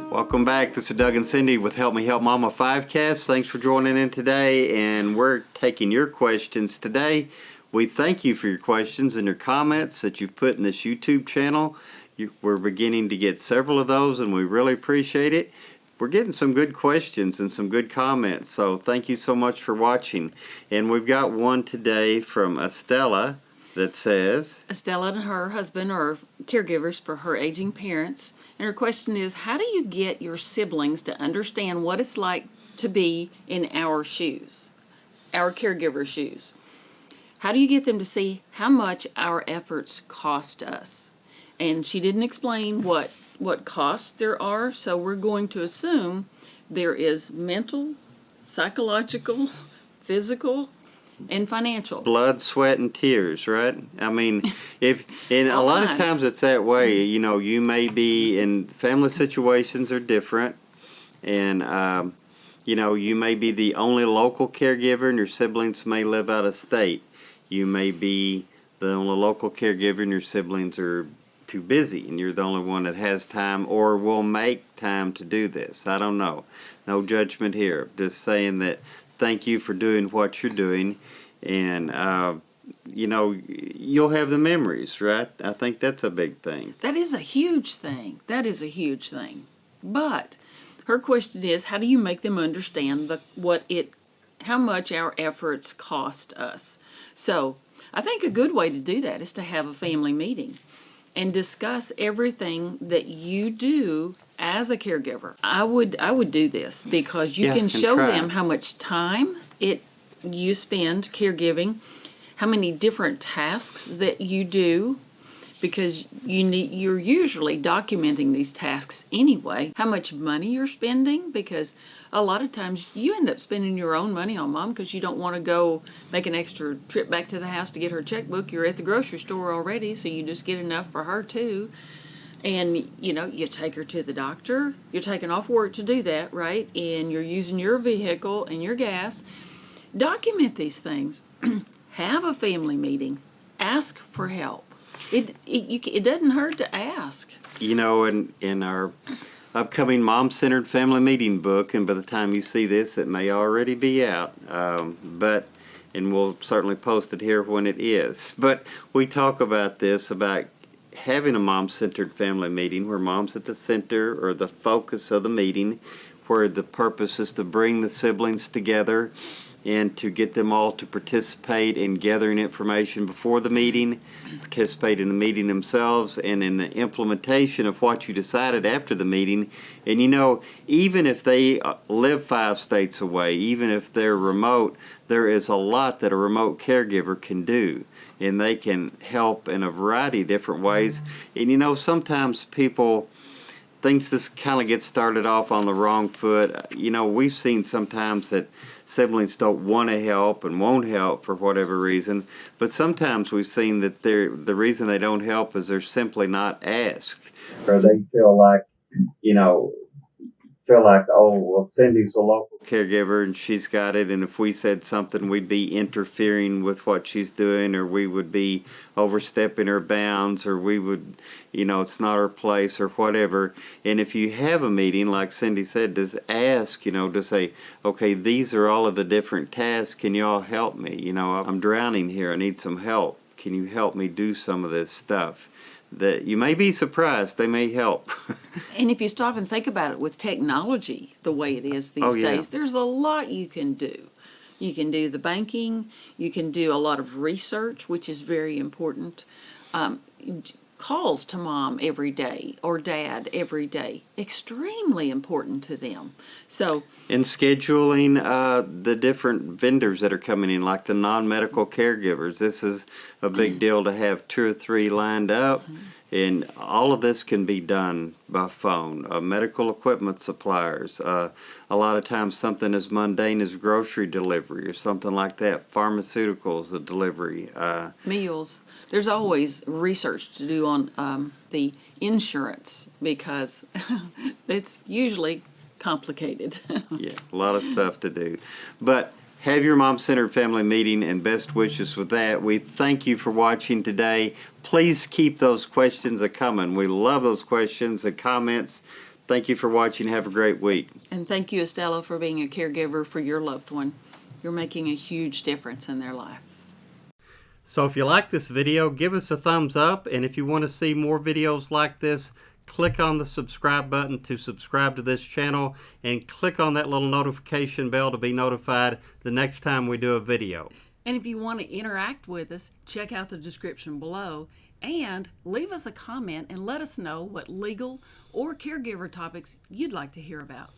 Welcome back. This is Doug and Cindy with Help Me Help Mama 5cast. Thanks for joining in today, and we're taking your questions today. We thank you for your questions and your comments that you've put in this YouTube channel. We're beginning to get several of those, and we really appreciate it. We're getting some good questions and some good comments, so thank you so much for watching. And we've got one today from Estella that says, Estella and her husband are caregivers for her aging parents, and her question is, how do you get your siblings to understand what it's like to be in our shoes, our caregiver shoes? How do you get them to see how much our efforts cost us? And she didn't explain what costs there are, so we're going to assume there is mental, psychological, physical, and financial. Blood, sweat, and tears, right? I mean, and a lot of times it's that way. You know, you may be in family situations are different, and you know, you may be the only local caregiver, and your siblings may live out of state. You may be the only local caregiver, and your siblings are too busy, and you're the only one that has time or will make time to do this. I don't know. No judgment here. Just saying that. Thank you for doing what you're doing, and you know, you'll have the memories, right? I think that's a big thing. That is a huge thing. That is a huge thing. But her question is, how do you make them understand how much our efforts cost us? So I think a good way to do that is to have a family meeting and discuss everything that you do as a caregiver. I would do this because you can show them how much time you spend caregiving, how many different tasks that you do, because you're usually documenting these tasks anyway, how much money you're spending, because a lot of times you end up spending your own money on mom because you don't want to go make an extra trip back to the house to get her checkbook. You're at the grocery store already, so you just get enough for her too. And, you know, you take her to the doctor. You're taking off work to do that, right? And you're using your vehicle and your gas. Document these things. Have a family meeting. Ask for help. It doesn't hurt to ask. You know, in our upcoming Mom-Centered Family Meeting book, and by the time you see this, it may already be out, and we'll certainly post it here when it is. But we talk about this, about having a mom-centered family meeting where mom's at the center or the focus of the meeting, where the purpose is to bring the siblings together and to get them all to participate in gathering information before the meeting, participate in the meeting themselves, and in the implementation of what you decided after the meeting. And you know, even if they live 5 states away, even if they're remote, there is a lot that a remote caregiver can do, and they can help in a variety of different ways. And you know, sometimes things just kind of get started off on the wrong foot. You know, we've seen sometimes that siblings don't want to help and won't help for whatever reason, but sometimes we've seen that the reason they don't help is they're simply not asked, or they feel like, oh, well, Cindy's a local caregiver and she's got it, and if we said something, we'd be interfering with what she's doing, or we would be overstepping her bounds, or we would, it's not her place, or whatever. And if you have a meeting, like Cindy said, just ask, to say, okay, these are all of the different tasks. Can you all help me? I'm drowning here. I need some help. Can you help me do some of this stuff? That you may be surprised, they may help. And if you stop and think about it, with technology the way it is these days, there's a lot you can do. You can do the banking, you can do a lot of research, which is very important. Calls to mom every day or dad every day, extremely important to them. So, and scheduling the different vendors that are coming in, like the non-medical caregivers. This is a big deal to have 2 or 3 lined up, and all of this can be done by phone. Medical equipment suppliers, a lot of times something as mundane as grocery delivery or something like that, pharmaceuticals, the delivery. Meals. There's always research to do on the insurance, because it's usually complicated. Yeah, a lot of stuff to do. But have your mom-centered family meeting, and best wishes with that. We thank you for watching today. Please keep those questions a coming. We love those questions and comments. Thank you for watching. Have a great week. And thank you, Estella, for being a caregiver for your loved one. You're making a huge difference in their life. So if you like this video, give us a thumbs up. And if you want to see more videos like this, click on the subscribe button to subscribe to this channel and click on that little notification bell to be notified the next time we do a video. And if you want to interact with us, check out the description below and leave us a comment and let us know what legal or caregiver topics you'd like to hear about.